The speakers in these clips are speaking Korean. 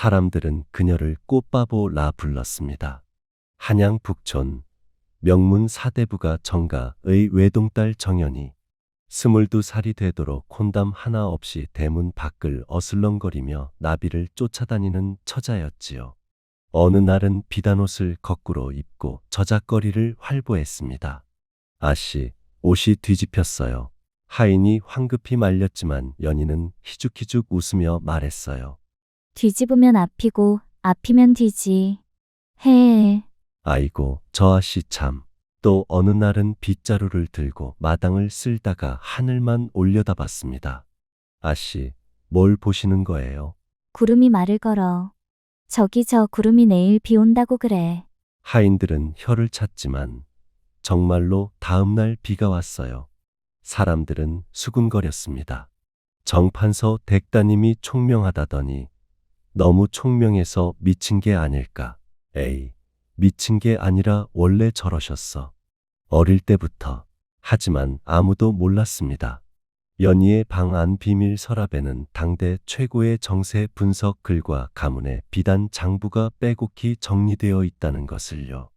사람들은 그녀를 꽃바보라 불렀습니다. 한양 북촌 명문 사대부가 정가의 외동딸 정연이 22살이 되도록 콘담 하나 없이 대문 밖을 어슬렁거리며 나비를 쫓아다니는 처자였지요. 어느 날은 비단옷을 거꾸로 입고 저작거리를 활보했습니다. 아씨, 옷이 뒤집혔어요. 하인이 황급히 말렸지만 연희는 희죽희죽 웃으며 말했어요. 뒤집으면 앞이고 앞이면 뒤지. 해. 아이고, 저 아씨 참. 또 어느 날은 빗자루를 들고 마당을 쓸다가 하늘만 올려다봤습니다. 아씨, 뭘 보시는 거예요? 구름이 말을 걸어. 저기 저 구름이 내일 비 온다고 그래. 하인들은 혀를 찼지만 정말로 다음날 비가 왔어요. 사람들은 수군거렸습니다. 정판서 댁따님이 총명하다더니 너무 총명해서 미친 게 아닐까. 에이, 미친 게 아니라 원래 저러셨어. 어릴 때부터. 하지만 아무도 몰랐습니다. 연희의 방 안 비밀 서랍에는 당대 최고의 정세 분석 글과 가문의 비단 장부가 빼곡히 정리되어 있다는 것을요.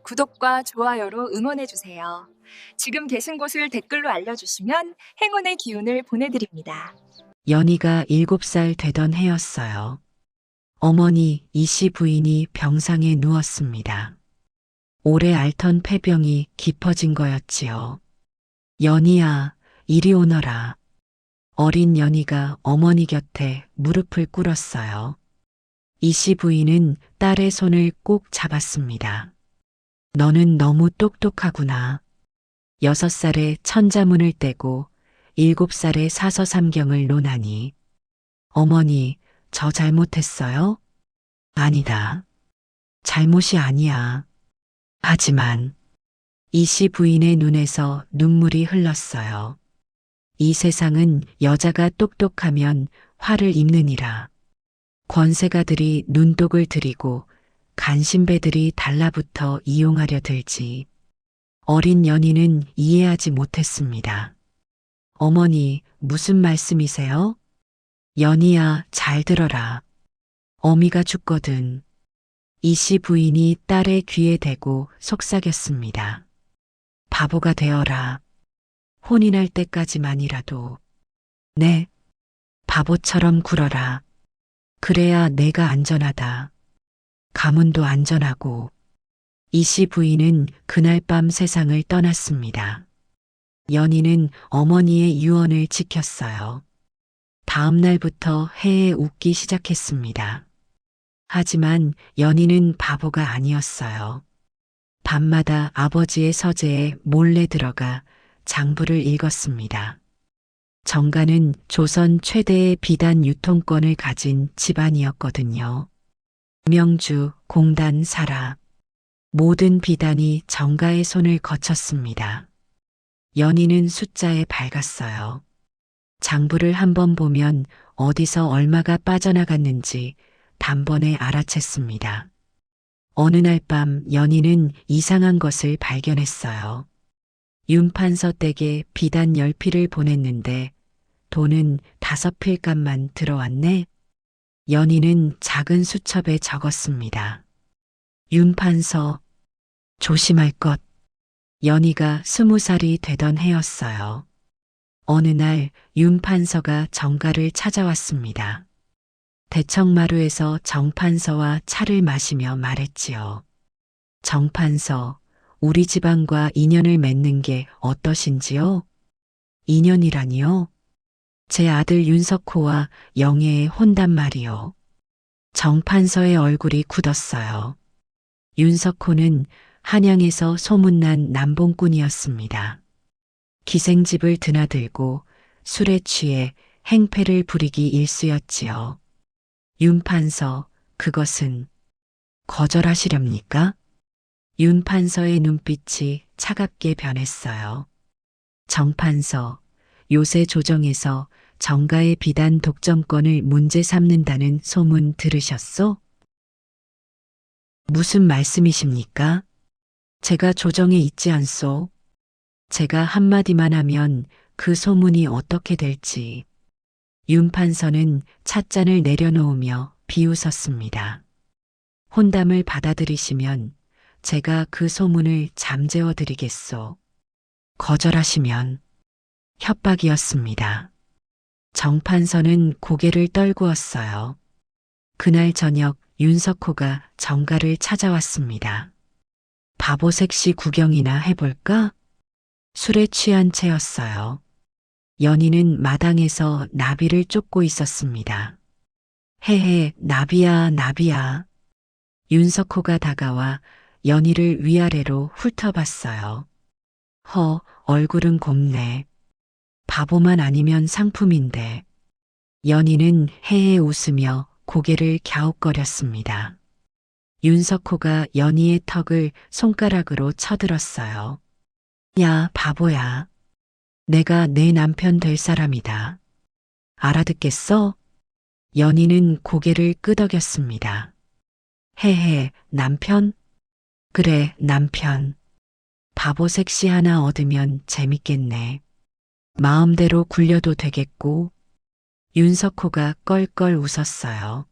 구독과 좋아요로 응원해주세요. 지금 계신 곳을 댓글로 알려주시면 행운의 기운을 보내드립니다. 연희가 7살 되던 해였어요. 어머니 이씨 부인이 병상에 누웠습니다. 오래 앓던 폐병이 깊어진 거였지요. 연희야, 이리 오너라. 어린 연희가 어머니 곁에 무릎을 꿇었어요. 이씨 부인은 딸의 손을 꼭 잡았습니다. 너는 너무 똑똑하구나. 6살에 천자문을 떼고 7살에 사서삼경을 논하니. 어머니, 저 잘못했어요? 아니다. 잘못이 아니야. 하지만 이씨 부인의 눈에서 눈물이 흘렀어요. 이 세상은 여자가 똑똑하면 화를 입느니라. 권세가들이 눈독을 들이고 간신배들이 달라붙어 이용하려 들지. 어린 연희는 이해하지 못했습니다. 어머니, 무슨 말씀이세요? 연희야, 잘 들어라. 어미가 죽거든. 이씨 부인이 딸의 귀에 대고 속삭였습니다. 바보가 되어라. 혼이 날 때까지만이라도. 네, 바보처럼 굴어라. 그래야 내가 안전하다. 가문도 안전하고. 이씨 부인은 그날 밤 세상을 떠났습니다. 연희는 어머니의 유언을 지켰어요. 다음 날부터 해에 웃기 시작했습니다. 하지만 연희는 바보가 아니었어요. 밤마다 아버지의 서재에 몰래 들어가 장부를 읽었습니다. 정가는 조선 최대의 비단 유통권을 가진 집안이었거든요. 명주, 공단, 사라. 모든 비단이 정가의 손을 거쳤습니다. 연희는 숫자에 밝았어요. 장부를 한번 보면 어디서 얼마가 빠져나갔는지 단번에 알아챘습니다. 어느 날 밤 연희는 이상한 것을 발견했어요. 윤판서 댁에 비단 10필을 보냈는데 돈은 5필값만 들어왔네. 연희는 작은 수첩에 적었습니다. 윤판서, 조심할 것. 연희가 20살이 되던 해였어요. 어느 날 윤판서가 정가를 찾아왔습니다. 대청마루에서 정판서와 차를 마시며 말했지요. 정판서, 우리 집안과 인연을 맺는 게 어떠신지요? 인연이라니요? 제 아들 윤석호와 영애의 혼단 말이요. 정판서의 얼굴이 굳었어요. 윤석호는 한양에서 소문난 남봉꾼이었습니다. 기생집을 드나들고 술에 취해 행패를 부리기 일쑤였지요. 윤판서, 그것은 거절하시렵니까? 윤판서의 눈빛이 차갑게 변했어요. 정판서, 요새 조정에서 정가의 비단 독점권을 문제 삼는다는 소문 들으셨소? 무슨 말씀이십니까? 제가 조정에 있지 않소. 제가 한마디만 하면 그 소문이 어떻게 될지. 윤판서는 찻잔을 내려놓으며 비웃었습니다. 혼담을 받아들이시면 제가 그 소문을 잠재워 드리겠소. 거절하시면 협박이었습니다. 정판서는 고개를 떨구었어요. 그날 저녁 윤석호가 정가를 찾아왔습니다. 바보색 씨 구경이나 해볼까? 술에 취한 채였어요. 연희는 마당에서 나비를 쫓고 있었습니다. 헤헤, 나비야, 나비야. 윤석호가 다가와 연희를 위아래로 훑어봤어요. 얼굴은 곱네. 바보만 아니면 상품인데. 연희는 헤헤 웃으며 고개를 갸웃거렸습니다. 윤석호가 연희의 턱을 손가락으로 쳐들었어요. 야, 바보야. 내가 내 남편 될 사람이다. 알아듣겠어? 연희는 고개를 끄덕였습니다. 헤헤, 남편? 그래, 남편. 바보 섹시 하나 얻으면 재밌겠네. 마음대로 굴려도 되겠고. 윤석호가 껄껄 웃었어요.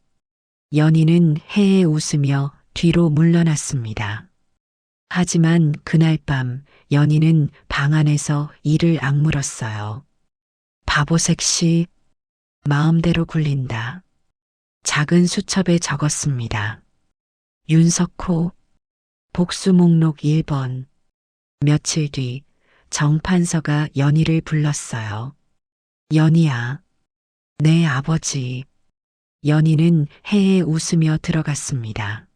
연희는 헤헤 웃으며 뒤로 물러났습니다. 하지만 그날 밤 연희는 방 안에서 이를 악물었어요. 바보 섹시, 마음대로 굴린다. 작은 수첩에 적었습니다. 윤석호, 복수 목록 1번. 며칠 뒤 정판서가 연희를 불렀어요. 연희야, 내 아버지. 연희는 헤헤 웃으며 들어갔습니다.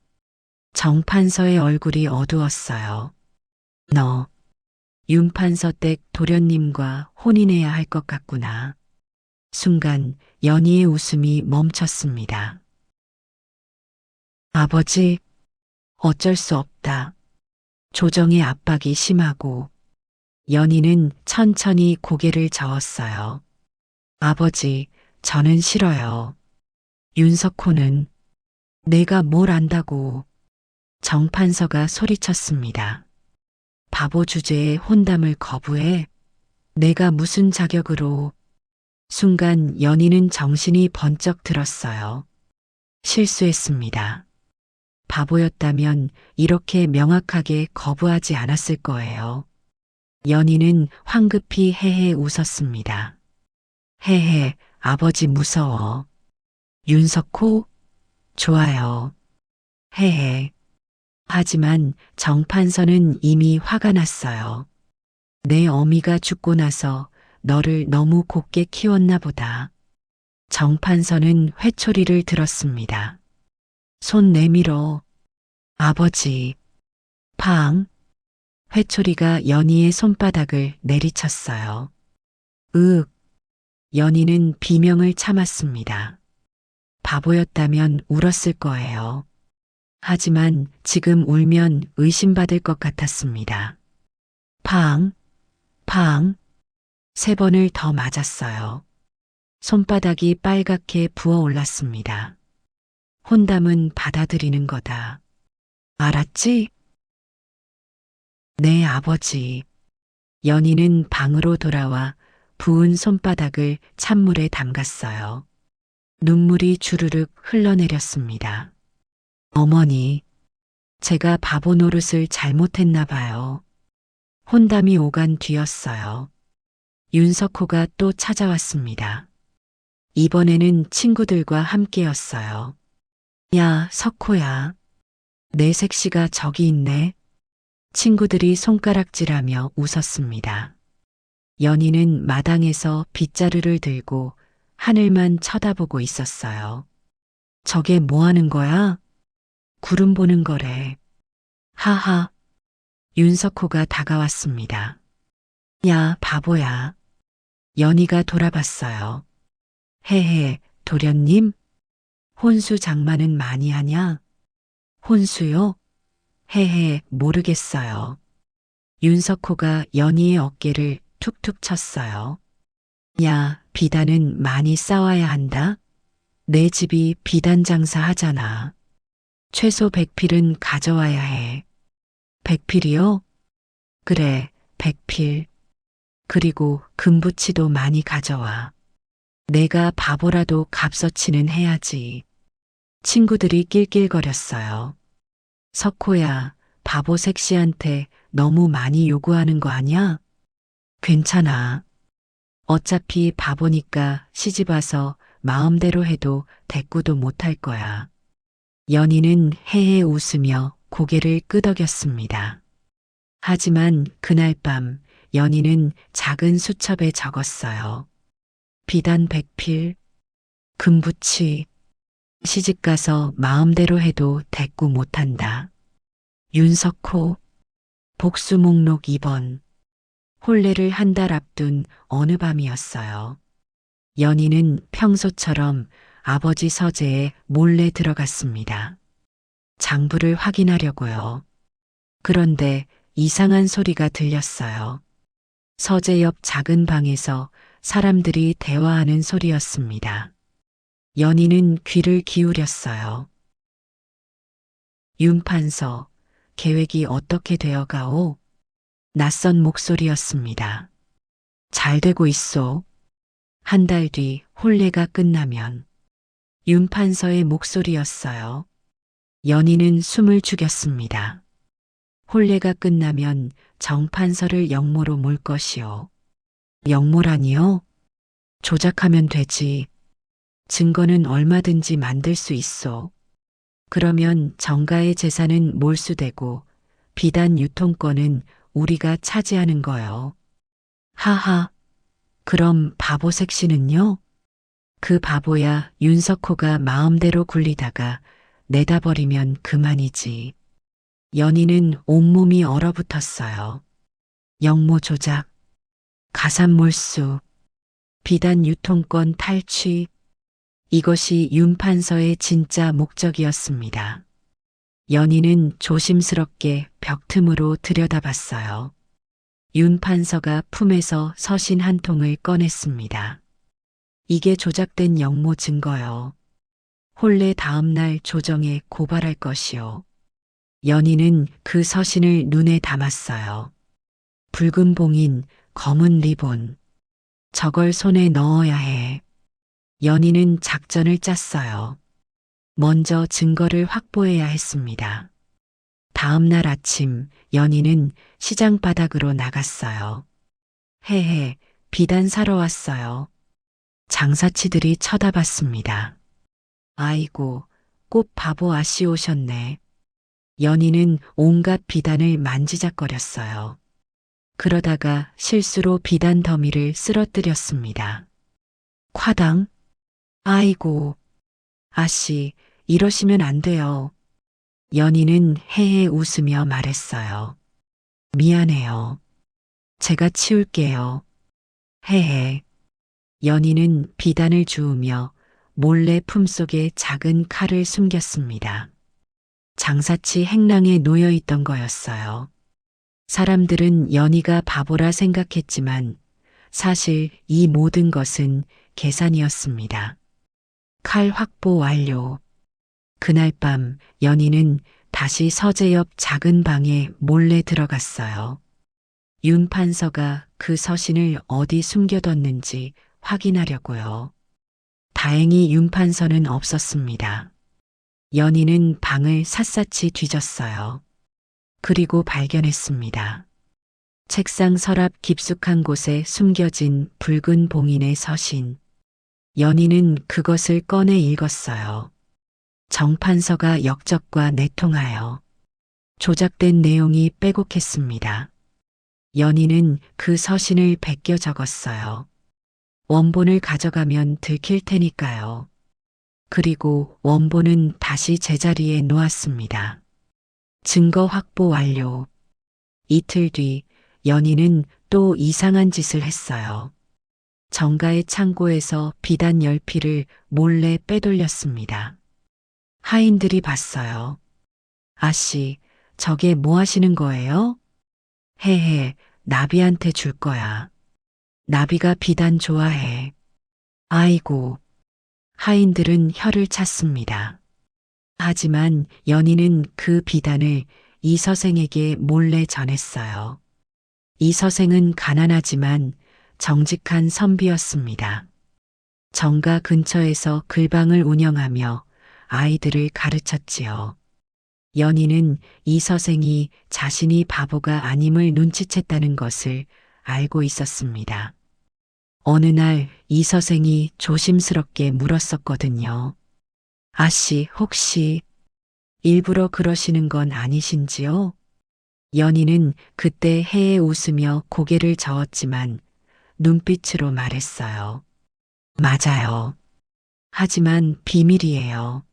정판서의 얼굴이 어두웠어요. 너, 윤판서 댁 도련님과 혼인해야 할 것 같구나. 순간 연희의 웃음이 멈췄습니다. 아버지, 어쩔 수 없다. 조정의 압박이 심하고. 연희는 천천히 고개를 저었어요. 아버지, 저는 싫어요. 윤석호는 내가 뭘 안다고. 정판서가 소리쳤습니다. 바보 주제에 혼담을 거부해? 내가 무슨 자격으로. 순간 연희는 정신이 번쩍 들었어요. 실수했습니다. 바보였다면 이렇게 명확하게 거부하지 않았을 거예요. 연희는 황급히 헤헤 웃었습니다. 헤헤, 아버지 무서워. 윤석호? 좋아요. 헤헤. 하지만 정판서는 이미 화가 났어요. 내 어미가 죽고 나서 너를 너무 곱게 키웠나 보다. 정판서는 회초리를 들었습니다. 손 내밀어. 아버지. 팡. 회초리가 연희의 손바닥을 내리쳤어요. 으윽. 연희는 비명을 참았습니다. 바보였다면 울었을 거예요. 하지만 지금 울면 의심받을 것 같았습니다. 팡, 팡. 3번을 더 맞았어요. 손바닥이 빨갛게 부어올랐습니다. 혼담은 받아들이는 거다. 알았지? 네, 아버지. 연희는 방으로 돌아와 부은 손바닥을 찬물에 담갔어요. 눈물이 주르륵 흘러내렸습니다. 어머니, 제가 바보 노릇을 잘못했나 봐요. 혼담이 오간 뒤였어요. 윤석호가 또 찾아왔습니다. 이번에는 친구들과 함께였어요. 야, 석호야. 내 색시가 저기 있네. 친구들이 손가락질하며 웃었습니다. 연희는 마당에서 빗자루를 들고 하늘만 쳐다보고 있었어요. 저게 뭐 하는 거야? 구름 보는 거래. 하하. 윤석호가 다가왔습니다. 야, 바보야. 연희가 돌아봤어요. 헤헤, 도련님? 혼수 장만은 많이 하냐? 혼수요? 헤헤, 모르겠어요. 윤석호가 연희의 어깨를 툭툭 쳤어요. 야, 비단은 많이 싸와야 한다. 내 집이 비단 장사 하잖아. 최소 100필은 가져와야 해. 100필이요? 그래, 100필. 그리고 금부치도 많이 가져와. 내가 바보라도 값어치는 해야지. 친구들이 낄낄거렸어요. 석호야, 바보 색시한테 너무 많이 요구하는 거 아니야? 괜찮아. 어차피 바보니까 시집 와서 마음대로 해도 대꾸도 못할 거야. 연희는 헤헤 웃으며 고개를 끄덕였습니다. 하지만 그날 밤 연희는 작은 수첩에 적었어요. 비단 100필, 금붙이, 시집가서 마음대로 해도 대꾸 못한다. 윤석호, 복수 목록 2번. 혼례를 한 달 앞둔 어느 밤이었어요. 연희는 평소처럼 아버지 서재에 몰래 들어갔습니다. 장부를 확인하려고요. 그런데 이상한 소리가 들렸어요. 서재 옆 작은 방에서 사람들이 대화하는 소리였습니다. 연희는 귀를 기울였어요. 윤판서, 계획이 어떻게 되어가오? 낯선 목소리였습니다. 잘 되고 있소. 한 달 뒤 혼례가 끝나면. 윤판서의 목소리였어요. 연희는 숨을 죽였습니다. 혼례가 끝나면 정판서를 영모로 몰 것이요. 영모라니요? 조작하면 되지. 증거는 얼마든지 만들 수 있어. 그러면 정가의 재산은 몰수되고 비단 유통권은 우리가 차지하는 거요. 하하. 그럼 바보색 씨는요? 그 바보야 윤석호가 마음대로 굴리다가 내다 버리면 그만이지. 연희는 온몸이 얼어붙었어요. 영모 조작, 가산몰수, 비단 유통권 탈취, 이것이 윤판서의 진짜 목적이었습니다. 연희는 조심스럽게 벽 틈으로 들여다봤어요. 윤판서가 품에서 서신 한 통을 꺼냈습니다. 이게 조작된 영모 증거요. 혼례 다음 날 조정에 고발할 것이요. 연희는 그 서신을 눈에 담았어요. 붉은 봉인, 검은 리본. 저걸 손에 넣어야 해. 연희는 작전을 짰어요. 먼저 증거를 확보해야 했습니다. 다음 날 아침 연희는 시장 바닥으로 나갔어요. 헤헤, 비단 사러 왔어요. 장사치들이 쳐다봤습니다. 아이고, 꼭 바보 아씨 오셨네. 연희는 온갖 비단을 만지작거렸어요. 그러다가 실수로 비단 더미를 쓰러뜨렸습니다. 과당? 아이고, 아씨, 이러시면 안 돼요. 연희는 헤헤 웃으며 말했어요. 미안해요. 제가 치울게요. 헤헤. 연희는 비단을 주우며 몰래 품속에 작은 칼을 숨겼습니다. 장사치 행랑에 놓여 있던 거였어요. 사람들은 연희가 바보라 생각했지만 사실 이 모든 것은 계산이었습니다. 칼 확보 완료. 그날 밤 연희는 다시 서재 옆 작은 방에 몰래 들어갔어요. 윤 판서가 그 서신을 어디 숨겨뒀는지 확인하려고요. 다행히 윤 판서는 없었습니다. 연희는 방을 샅샅이 뒤졌어요. 그리고 발견했습니다. 책상 서랍 깊숙한 곳에 숨겨진 붉은 봉인의 서신. 연희는 그것을 꺼내 읽었어요. 정판서가 역적과 내통하여 조작된 내용이 빼곡했습니다. 연희는 그 서신을 베껴 적었어요. 원본을 가져가면 들킬 테니까요. 그리고 원본은 다시 제자리에 놓았습니다. 증거 확보 완료. 이틀 뒤 연희는 또 이상한 짓을 했어요. 정가의 창고에서 비단 10필을 몰래 빼돌렸습니다. 하인들이 봤어요. 아씨, 저게 뭐 하시는 거예요? 헤헤, 나비한테 줄 거야. 나비가 비단 좋아해. 아이고. 하인들은 혀를 찼습니다. 하지만 연희는 그 비단을 이 서생에게 몰래 전했어요. 이 서생은 가난하지만 정직한 선비였습니다. 정가 근처에서 글방을 운영하며 아이들을 가르쳤지요. 연희는 이 서생이 자신이 바보가 아님을 눈치챘다는 것을 알고 있었습니다. 어느 날 이 서생이 조심스럽게 물었었거든요. 아씨, 혹시 일부러 그러시는 건 아니신지요? 연희는 그때 해에 웃으며 고개를 저었지만 눈빛으로 말했어요. 맞아요. 하지만 비밀이에요.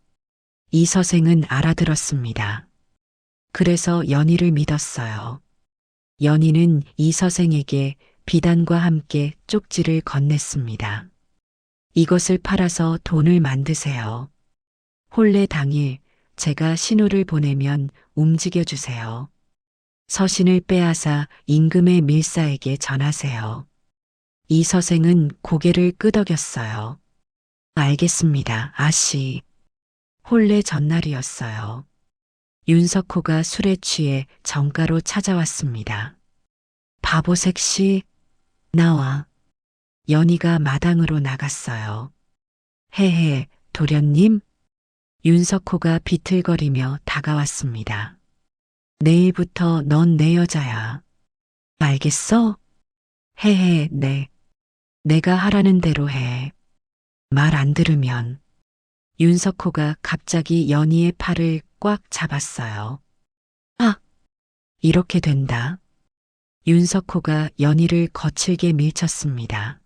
이 서생은 알아들었습니다. 그래서 연희를 믿었어요. 연희는 이 서생에게 비단과 함께 쪽지를 건넸습니다. 이것을 팔아서 돈을 만드세요. 혼례 당일 제가 신호를 보내면 움직여 주세요. 서신을 빼앗아 임금의 밀사에게 전하세요. 이 서생은 고개를 끄덕였어요. 알겠습니다, 아씨. 혼례 전날이었어요. 윤석호가 술에 취해 정가로 찾아왔습니다. 바보색 씨, 나와. 연희가 마당으로 나갔어요. 헤헤, 도련님? 윤석호가 비틀거리며 다가왔습니다. 내일부터 넌 내 여자야. 알겠어? 헤헤, 네. 내가 하라는 대로 해. 말 안 들으면. 윤석호가 갑자기 연희의 팔을 꽉 잡았어요. 아! 이렇게 된다. 윤석호가 연희를 거칠게 밀쳤습니다.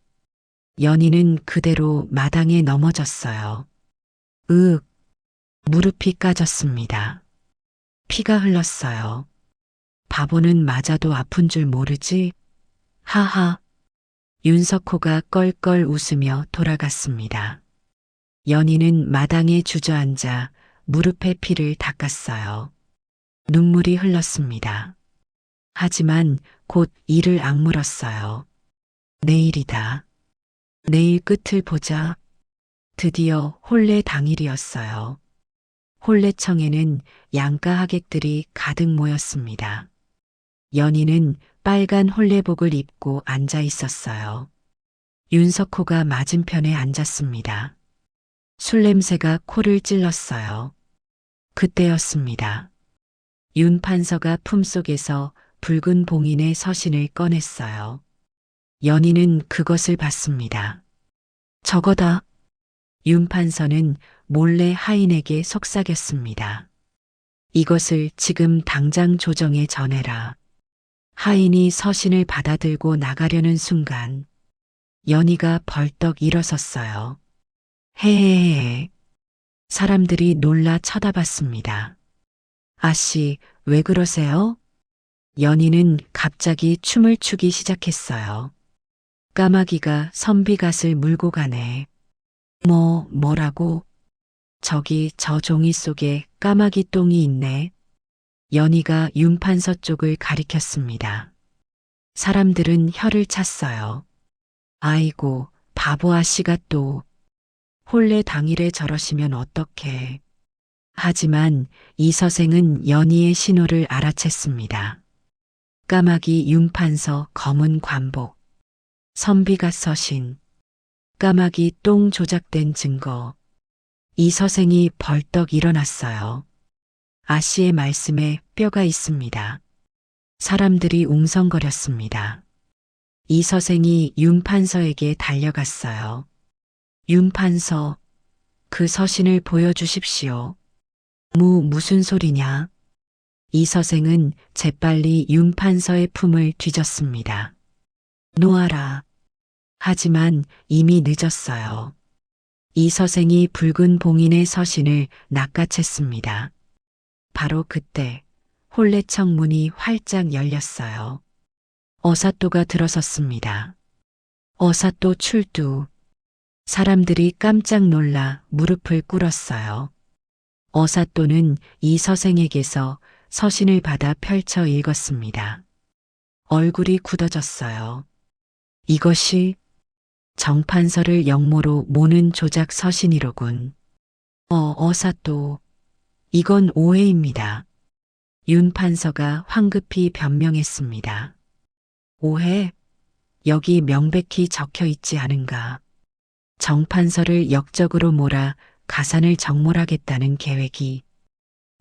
연희는 그대로 마당에 넘어졌어요. 으윽! 무릎이 까졌습니다. 피가 흘렀어요. 바보는 맞아도 아픈 줄 모르지? 하하! 윤석호가 껄껄 웃으며 돌아갔습니다. 연희는 마당에 주저앉아 무릎에 피를 닦았어요. 눈물이 흘렀습니다. 하지만 곧 이를 악물었어요. 내일이다. 내일 끝을 보자. 드디어 혼례 당일이었어요. 혼례청에는 양가 하객들이 가득 모였습니다. 연희는 빨간 혼례복을 입고 앉아 있었어요. 윤석호가 맞은편에 앉았습니다. 술 냄새가 코를 찔렀어요. 그때였습니다. 윤 판서가 품속에서 붉은 봉인의 서신을 꺼냈어요. 연희는 그것을 봤습니다. 저거다. 윤 판서는 몰래 하인에게 속삭였습니다. 이것을 지금 당장 조정에 전해라. 하인이 서신을 받아들고 나가려는 순간 연희가 벌떡 일어섰어요. 헤헤헤. 사람들이 놀라 쳐다봤습니다. 아씨, 왜 그러세요? 연희는 갑자기 춤을 추기 시작했어요. 까마귀가 선비갓을 물고 가네. 뭐라고? 저기 저 종이 속에 까마귀 똥이 있네. 연희가 윤판서 쪽을 가리켰습니다. 사람들은 혀를 찼어요. 아이고, 바보 아씨가 또. 혼례 당일에 저러시면 어떡해. 하지만 이 서생은 연희의 신호를 알아챘습니다. 까마귀 윤판서 검은 관복, 선비갓 서신, 까마귀 똥 조작된 증거. 이 서생이 벌떡 일어났어요. 아씨의 말씀에 뼈가 있습니다. 사람들이 웅성거렸습니다. 이 서생이 윤판서에게 달려갔어요. 윤판서, 그 서신을 보여주십시오. 무슨 소리냐? 이 서생은 재빨리 윤판서의 품을 뒤졌습니다. 놓아라. 하지만 이미 늦었어요. 이 서생이 붉은 봉인의 서신을 낚아챘습니다. 바로 그때 혼례청 문이 활짝 열렸어요. 어사또가 들어섰습니다. 어사또 출두. 사람들이 깜짝 놀라 무릎을 꿇었어요. 어사또는 이 서생에게서 서신을 받아 펼쳐 읽었습니다. 얼굴이 굳어졌어요. 이것이 정판서를 역모로 모는 조작 서신이로군. 어사또. 이건 오해입니다. 윤 판서가 황급히 변명했습니다. 오해? 여기 명백히 적혀 있지 않은가. 정판서를 역적으로 몰아 가산을 정몰하겠다는 계획이.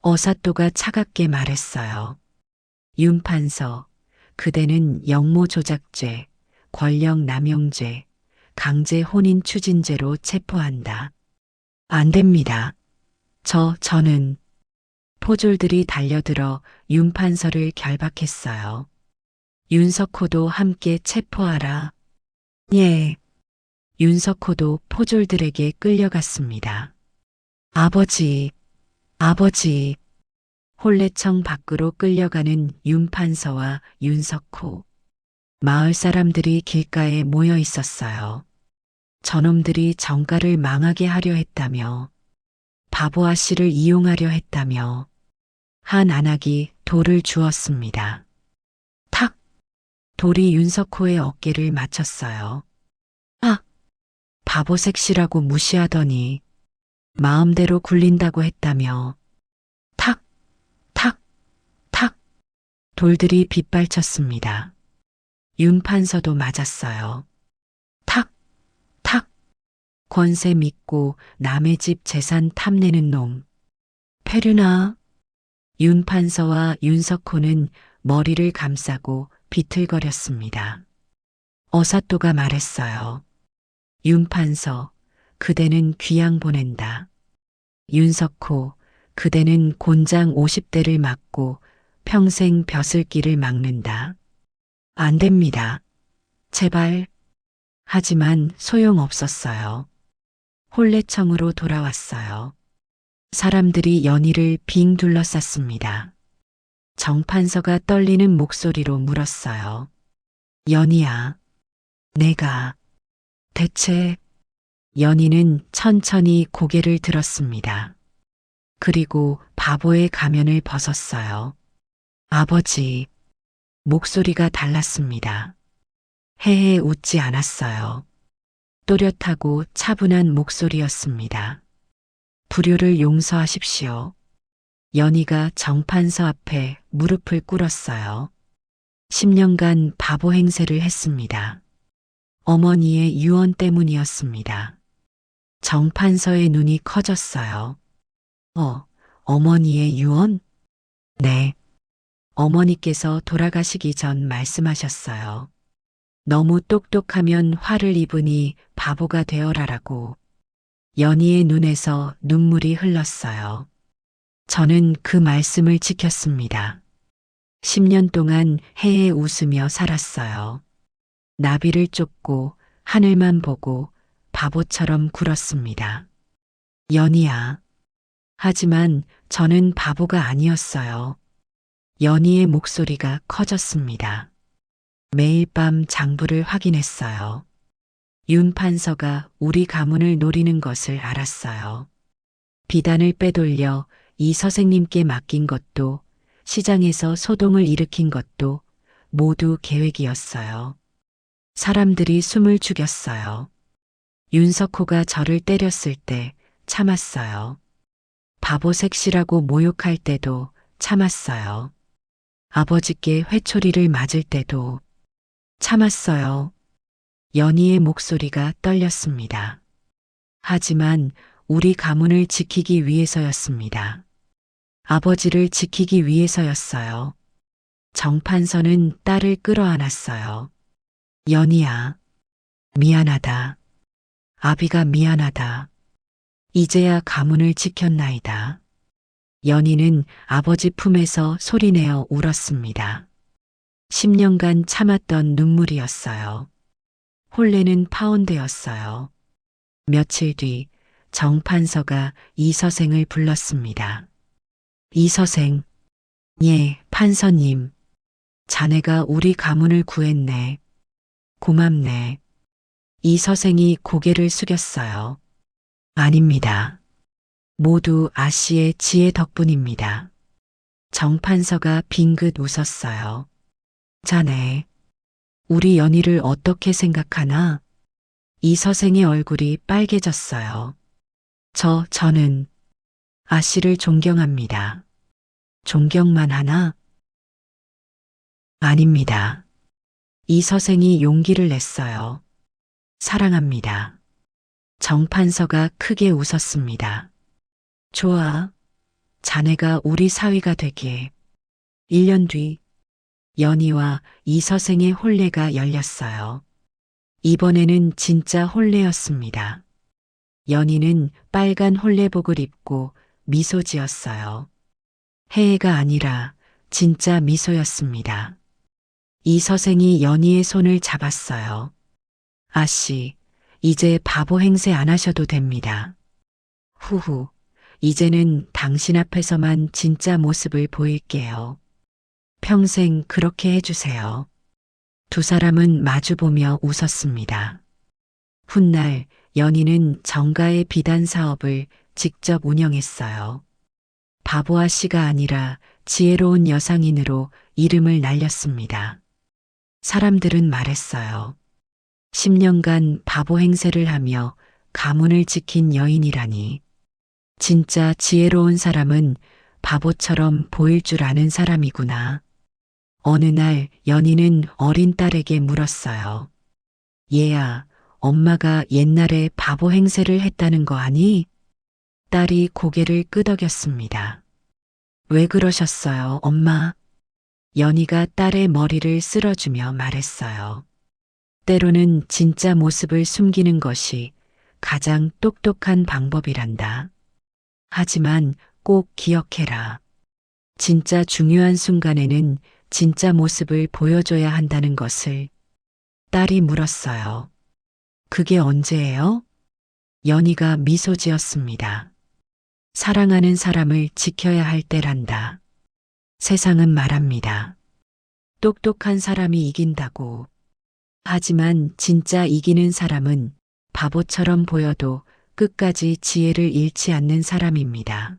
어사또가 차갑게 말했어요. 윤판서, 그대는 영모 조작죄, 권력 남용죄, 강제 혼인 추진죄로 체포한다. 안 됩니다. 저는 포졸들이 달려들어 윤판서를 결박했어요. 윤석호도 함께 체포하라. 예. 윤석호도 포졸들에게 끌려갔습니다. 아버지. 혼례청 밖으로 끌려가는 윤판서와 윤석호. 마을 사람들이 길가에 모여 있었어요. 저놈들이 정가를 망하게 하려 했다며, 바보 아씨를 이용하려 했다며, 한 안악이 돌을 주었습니다. 탁! 돌이 윤석호의 어깨를 맞췄어요. 아! 바보 색시라고 무시하더니 마음대로 굴린다고 했다며. 탁! 탁! 탁! 돌들이 빗발쳤습니다. 윤판서도 맞았어요. 탁! 탁! 권세 믿고 남의 집 재산 탐내는 놈. 페류나. 윤판서와 윤석호는 머리를 감싸고 비틀거렸습니다. 어사또가 말했어요. 윤판서, 그대는 귀양 보낸다. 윤석호, 그대는 곤장 50대를 맞고 평생 벼슬길을 막는다. 안 됩니다. 제발. 하지만 소용없었어요. 혼례청으로 돌아왔어요. 사람들이 연희를 빙 둘러쌌습니다. 정판서가 떨리는 목소리로 물었어요. 연희야, 내가 대체. 연희는 천천히 고개를 들었습니다. 그리고 바보의 가면을 벗었어요. 아버지. 목소리가 달랐습니다. 헤헤 웃지 않았어요. 또렷하고 차분한 목소리였습니다. 불효를 용서하십시오. 연희가 정판서 앞에 무릎을 꿇었어요. 10년간 바보 행세를 했습니다. 어머니의 유언 때문이었습니다. 정판서의 눈이 커졌어요. 어머니의 유언? 네. 어머니께서 돌아가시기 전 말씀하셨어요. 너무 똑똑하면 화를 입으니 바보가 되어라라고. 연희의 눈에서 눈물이 흘렀어요. 저는 그 말씀을 지켰습니다. 10년 동안 해에 웃으며 살았어요. 나비를 쫓고 하늘만 보고 바보처럼 굴었습니다. 연희야. 하지만 저는 바보가 아니었어요. 연희의 목소리가 커졌습니다. 매일 밤 장부를 확인했어요. 윤판서가 우리 가문을 노리는 것을 알았어요. 비단을 빼돌려 이 선생님께 맡긴 것도, 시장에서 소동을 일으킨 것도 모두 계획이었어요. 사람들이 숨을 죽였어요. 윤석호가 저를 때렸을 때 참았어요. 바보 색시라고 모욕할 때도 참았어요. 아버지께 회초리를 맞을 때도 참았어요. 연희의 목소리가 떨렸습니다. 하지만 우리 가문을 지키기 위해서였습니다. 아버지를 지키기 위해서였어요. 정판서는 딸을 끌어안았어요. 연희야, 미안하다. 아비가 미안하다. 이제야 가문을 지켰나이다. 연희는 아버지 품에서 소리내어 울었습니다. 10년간 참았던 눈물이었어요. 혼례는 파혼되었어요. 며칠 뒤 정판서가 이서생을 불렀습니다. 이서생. 예, 판서님. 자네가 우리 가문을 구했네. 고맙네. 이서생이 고개를 숙였어요. 아닙니다. 모두 아씨의 지혜 덕분입니다. 정판서가 빙긋 웃었어요. 자네, 우리 연희를 어떻게 생각하나? 이서생의 얼굴이 빨개졌어요. 저는 아씨를 존경합니다. 존경만 하나? 아닙니다. 이서생이 용기를 냈어요. 사랑합니다. 정판서가 크게 웃었습니다. 좋아. 자네가 우리 사위가 되게. 1년 뒤 연희와 이서생의 혼례가 열렸어요. 이번에는 진짜 혼례였습니다. 연희는 빨간 혼례복을 입고 미소 지었어요. 해애가 아니라 진짜 미소였습니다. 이서생이 연희의 손을 잡았어요. 아씨, 이제 바보 행세 안 하셔도 됩니다. 후후, 이제는 당신 앞에서만 진짜 모습을 보일게요. 평생 그렇게 해주세요. 두 사람은 마주보며 웃었습니다. 훗날 연희는 정가의 비단 사업을 직접 운영했어요. 바보아 씨가 아니라 지혜로운 여상인으로 이름을 날렸습니다. 사람들은 말했어요. 10년간 바보 행세를 하며 가문을 지킨 여인이라니. 진짜 지혜로운 사람은 바보처럼 보일 줄 아는 사람이구나. 어느 날 연희는 어린 딸에게 물었어요. 얘야, 엄마가 옛날에 바보 행세를 했다는 거 아니? 딸이 고개를 끄덕였습니다. 왜 그러셨어요, 엄마? 연희가 딸의 머리를 쓸어주며 말했어요. 때로는 진짜 모습을 숨기는 것이 가장 똑똑한 방법이란다. 하지만 꼭 기억해라. 진짜 중요한 순간에는 진짜 모습을 보여줘야 한다는 것을. 딸이 물었어요. 그게 언제예요? 연희가 미소 지었습니다. 사랑하는 사람을 지켜야 할 때란다. 세상은 말합니다. 똑똑한 사람이 이긴다고. 하지만 진짜 이기는 사람은 바보처럼 보여도 끝까지 지혜를 잃지 않는 사람입니다.